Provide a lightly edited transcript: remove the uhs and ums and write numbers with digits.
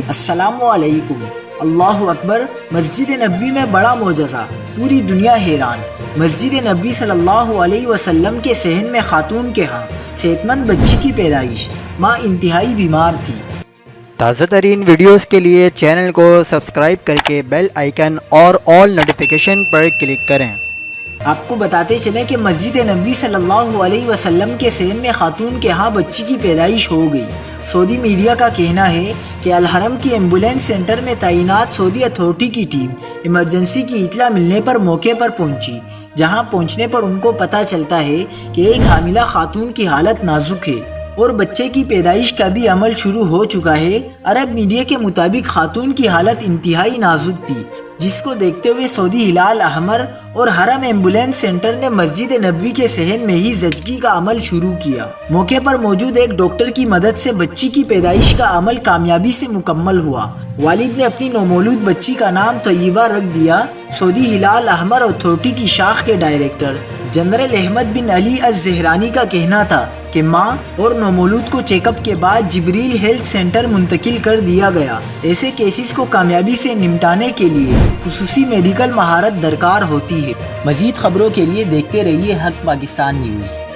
السلام علیکم۔ اللہ اکبر۔ مسجد نبوی میں بڑا معجزہ، پوری دنیا حیران۔ مسجد نبوی صلی اللہ علیہ وسلم کے صحن میں خاتون کے ہاں صحت مند بچی کی پیدائش۔ ماں انتہائی بیمار تھی۔ تازہ ترین ویڈیوز کے لیے چینل کو سبسکرائب کر کے بیل آئیکن اور آل نوٹیفیکیشن پر کلک کریں۔ آپ کو بتاتے چلیں کہ مسجد نبوی صلی اللہ علیہ وسلم کے صحن میں خاتون کے ہاں بچی کی پیدائش ہو گئی۔ سعودی میڈیا کا کہنا ہے کہ الحرم کی ایمبولینس سینٹر میں تعینات سعودی اتھارٹی کی ٹیم ایمرجنسی کی اطلاع ملنے پر موقع پر پہنچی، جہاں پہنچنے پر ان کو پتہ چلتا ہے کہ ایک حاملہ خاتون کی حالت نازک ہے اور بچے کی پیدائش کا بھی عمل شروع ہو چکا ہے۔ عرب میڈیا کے مطابق خاتون کی حالت انتہائی نازک تھی، جس کو دیکھتے ہوئے سعودی ہلال احمر اور حرم ایمبولینس سینٹر نے مسجد نبوی کے صحن میں ہی زچگی کا عمل شروع کیا۔ موقع پر موجود ایک ڈاکٹر کی مدد سے بچی کی پیدائش کا عمل کامیابی سے مکمل ہوا۔ والد نے اپنی نومولود بچی کا نام طیبہ رکھ دیا۔ سعودی ہلال احمر اتھارٹی کی شاخ کے ڈائریکٹر جنرل احمد بن علی الزہرانی کا کہنا تھا کہ ماں اور نومولود کو چیک اپ کے بعد جبریل ہیلتھ سینٹر منتقل کر دیا گیا۔ ایسے کیسز کو کامیابی سے نمٹانے کے لیے خصوصی میڈیکل مہارت درکار ہوتی ہے۔ مزید خبروں کے لیے دیکھتے رہیے حق پاکستان نیوز۔